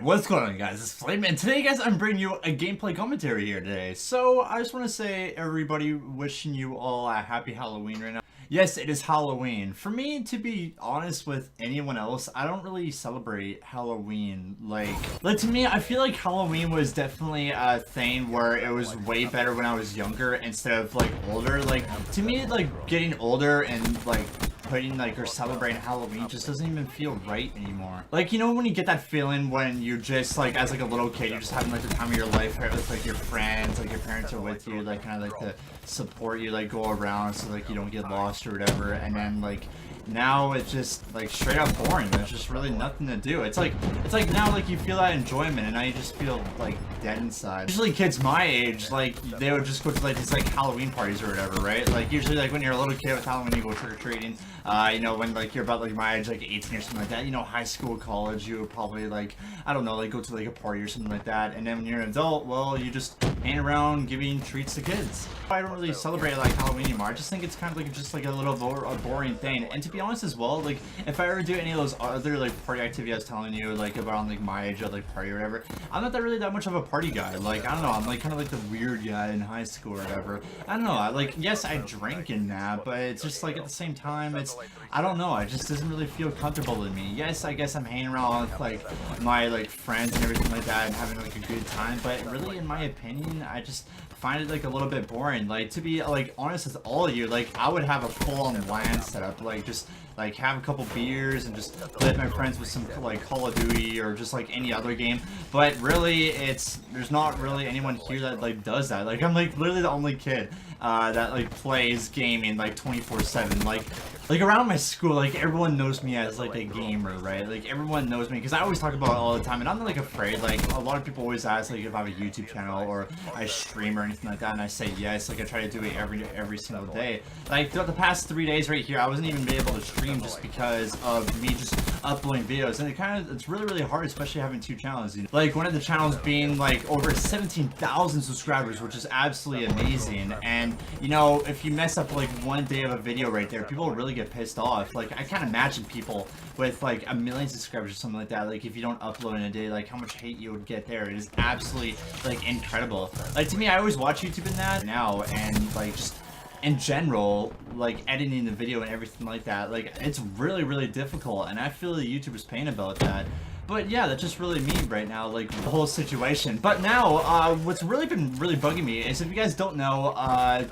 What's going on, guys? It's Flame, and today, guys, I'm bringing you a gameplay commentary here today. So, I just want to say, everybody, wishing you all a happy Halloween right now. Yes, it is Halloween. For me, to be honest with anyone else, I don't really celebrate Halloween. Like to me, I feel like Halloween was definitely a thing where it was way better when I was younger instead of, like, older. Like, to me, like, getting older and, like, putting like or celebrating Halloween just doesn't even feel right anymore. Like, you know when you get that feeling when you just like as like a little kid, you're just having like the time of your life right, with like your friends, like your parents are with you, like kind of like to support you, like go around so like you don't get lost or whatever. And then like now it's just like straight up boring. There's just really nothing to do. It's like now like you feel that enjoyment and now you just feel like dead inside. Usually kids my age, like they would just go to like these like Halloween parties or whatever, right? Like usually like when you're a little kid with Halloween, you go trick-or-treating. You know, when like you're about like my age, like 18 or something like that, you know, high school, college, you would probably like, I don't know, like go to like a party or something like that. And then when you're an adult, well, you just hang around giving treats to kids. I don't really celebrate like Halloween anymore. I just think it's kind of like just like a little boring thing. And to be honest as well, like if I ever do any of those other like party activities I was telling you, like about like my age, like party or whatever, I'm not that really that much of a party guy. Like, I don't know, I'm like kind of like the weird guy in high school or whatever. I don't know, like, yes, I drink in that, but it's just like at the same time, it's, I don't know, it just doesn't really feel comfortable to me. Yes, I guess I'm hanging around with like my like friends and everything like that and having like a good time, but really in my opinion, I just find it like a little bit boring. Like, to be like honest with all of you, like I would have a full-on LAN setup, like just like have a couple beers and just play with my friends with some like Call of Duty or just like any other game. But really, there's not really anyone here that like does that. Like I'm like literally the only kid that like plays gaming like 24/7. Like around my school, like everyone knows me as like a gamer, right? Like everyone knows me because I always talk about it all the time, and I'm not like afraid. Like a lot of people always ask like if I have a YouTube channel or I stream or anything like that, and I say yes. Like I try to do it every single day. Like throughout the past 3 days right here, I wasn't even able to stream just because of me just uploading videos, and it's really hard, especially having 2 channels. You know? Like one of the channels being like over 17,000 subscribers, which is absolutely amazing. And you know, if you mess up like 1 day of a video right there, people really get pissed off. Like I can't imagine people with like 1 million subscribers or something like that, like if you don't upload in a day, like how much hate you would get there. It is absolutely like incredible. Like to me, I always watch YouTube in that now, and like just in general, like editing the video and everything like that, like it's really difficult, and I feel the YouTuber's pain about that. But yeah, that's just really me right now, like the whole situation. But now, what's really been bugging me is, if you guys don't know,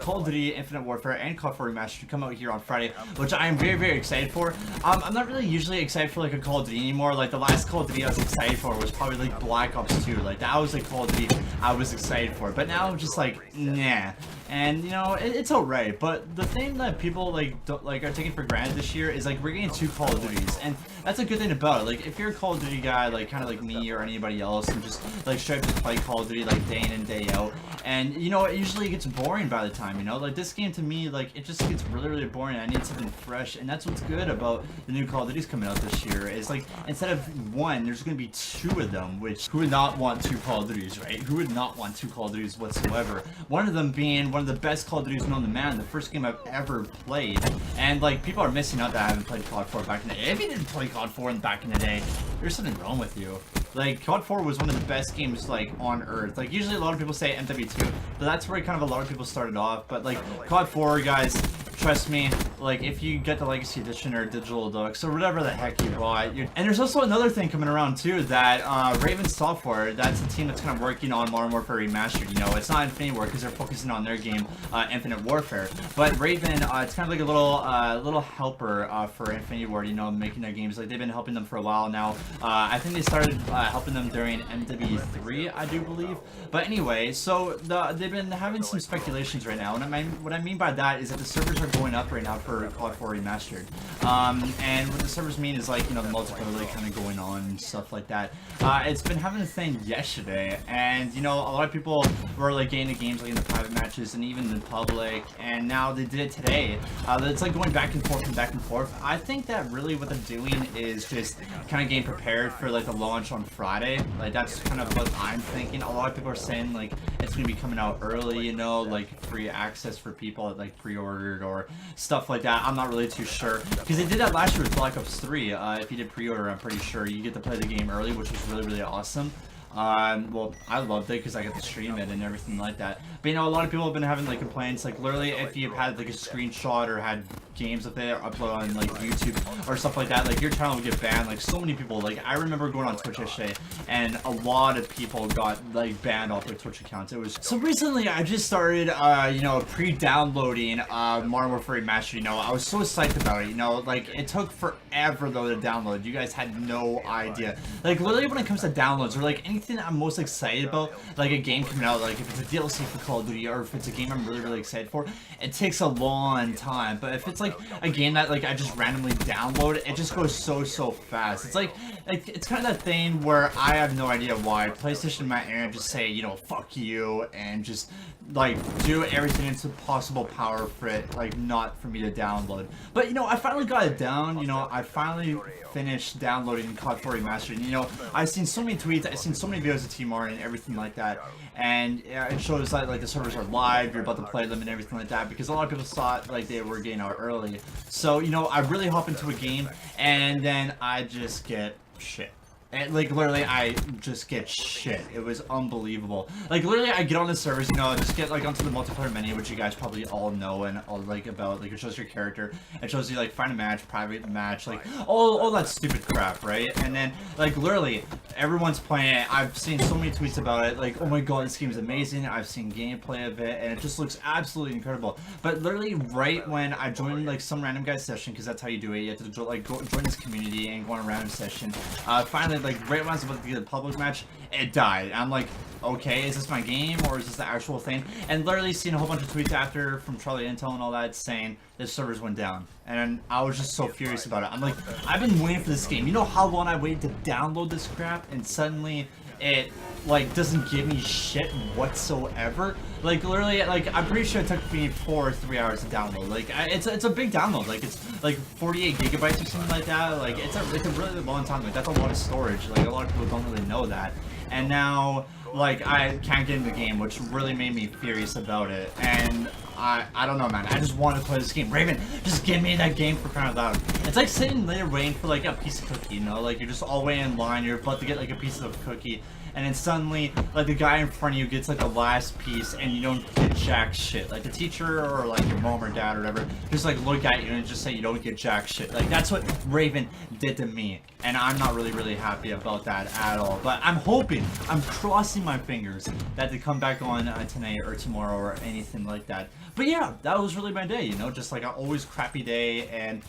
Call of Duty Infinite Warfare and COD 4 Remastered come out here on Friday, which I am very excited for. I'm not really usually excited for like a Call of Duty anymore. Like the last Call of Duty I was excited for was probably like Black Ops 2. Like that was like Call of Duty I was excited for. But now I'm just like, nah. And you know, it's alright, but the thing that people like are taking for granted this year is like we're getting 2 Call of Duties, and that's a good thing about it. Like if you're a Call of Duty guy, like kind of like me or anybody else, and just like straight to play Call of Duty like day in and day out, and you know, it usually gets boring by the time, you know, like this game to me, like it just gets really boring. I need something fresh, and that's what's good about the new Call of Duties coming out this year, is like instead of 1, there's gonna be 2 of them, which who would not want 2 Call of Duties, right? Who would not want 2 Call of Duties whatsoever? One of them being one of the best Call of Duties known to man, the first game I've ever played. And like people are missing out that I haven't played COD 4 back in the day. If you didn't play COD 4 back in the day, there's something wrong with you. Like COD 4 was one of the best games like on earth. Like usually a lot of people say MW2, but that's where kind of a lot of people started off. But like COD 4, guys, trust me, like if you get the Legacy Edition or Digital Deluxe or whatever the heck you bought, and there's also another thing coming around too, that Raven Software, that's a team that's kind of working on Modern Warfare Remastered. You know, it's not Infinity War because they're focusing on their game Infinite Warfare, but Raven, it's kind of like a little helper for Infinity War. You know, making their games. Like they've been helping them for a while now. I think they started helping them during MW3, I do believe. But anyway, so they've been having some speculations right now, and what I mean by that is that the servers are going up right now for COD 4 Remastered. And what the servers mean is like, you know, the multiplayer like kind of going on and stuff like that. It's been having a thing yesterday, and you know, a lot of people were like getting the games like in the private matches and even in public, and now they did it today. It's like going back and forth and back and forth. I think that really what they're doing is just kind of getting prepared for like the launch on Friday. Like that's kind of what I'm thinking. A lot of people are saying like it's gonna be coming out early, you know, like free access for people that like pre-ordered or stuff like that. I'm not really too sure, because they did that last year with Black Ops 3. If you did pre-order, I'm pretty sure you get to play the game early, which was really, really awesome. Well, I loved it because I got to stream it and everything like that. But you know, a lot of people have been having like complaints, like literally if you've had like a screenshot or had games up there upload on like YouTube or stuff like that, like your channel would get banned. Like so many people, like I remember going on Twitch yesterday and a lot of people got like banned off their Twitch accounts. It was so recently I just started you know, pre-downloading Modern Warfare Remastered. You know, I was so psyched about it. You know, like it took forever though to download. You guys had no idea. Like literally when it comes to downloads or like anything I'm most excited about, like a game coming out, like if it's a DLC for Call of Duty or if it's a game I'm really, really excited for, it takes a long time. But if it's like a game that like I just randomly download, it just goes so fast. It's like it's kind of that thing where I have no idea why PlayStation might just say, you know, fuck you, and just like do everything into possible power for it, like not for me to download. But you know, I finally got it down. You know, I finally finished downloading COD 4 Remastered. You know, I've seen so many tweets, I've seen so many videos of T-Mar and everything like that, and it shows that like the servers are live, you're about to play them and everything like that, because a lot of people thought like they were getting out early. So you know, I really hop into a game and then I just get shit. And like literally I just get shit. It was unbelievable. Like literally I get on the servers, you know, just get like onto the multiplayer menu, which you guys probably all know and all like about. Like it shows your character, it shows you like find a match, private match, like all that stupid crap, right? And then like literally everyone's playing it. I've seen so many tweets about it, like, oh my god, this game is amazing. I've seen gameplay of it and it just looks absolutely incredible. But literally right when I joined like some random guy's session, because that's how you do it, you have to like join this community and go on a random session, finally like right when I was about to get the public match, it died. I'm like, okay, is this my game or is this the actual thing? And literally seeing a whole bunch of tweets after from Charlie Intel and all that saying the servers went down, and I was just so furious about it. I'm like, I've been waiting for this game. You know how long I waited to download this crap, and suddenly it like doesn't give me shit whatsoever. Like literally, like I'm pretty sure it took me 4 or 3 hours to download. Like it's a big download. Like it's like 48 gigabytes or something like that. Like it's a really long time. Like that's a lot of storage. Like a lot of people don't really know that. And now like I can't get in the game, which really made me furious about it. And I don't know, man. I just want to play this game. Raven, just give me that game for crying out loud. It's like sitting there waiting for like a piece of cookie, you know? Like you're just all waiting in line, you're about to get like a piece of cookie, and then suddenly like the guy in front of you gets like the last piece and you don't get jack shit. Like the teacher or like your mom or dad or whatever just like look at you and just say you don't get jack shit. Like that's what Raven did to me, and I'm not really happy about that at all. But I'm hoping, I'm crossing my fingers that they come back on tonight or tomorrow or anything like that. But yeah, that was really my day, you know, just like an always crappy day, and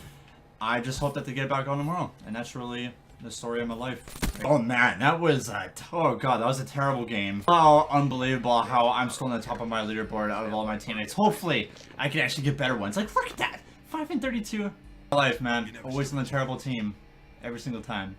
I just hope that they get back on tomorrow, and that's really the story of my life. Oh man, that was oh god, that was a terrible game. Oh, unbelievable how I'm still on the top of my leaderboard out of all my teammates. Hopefully, I can actually get better ones. Like, look at that! 5 and 32. My life, man. Always on the terrible team. Every single time.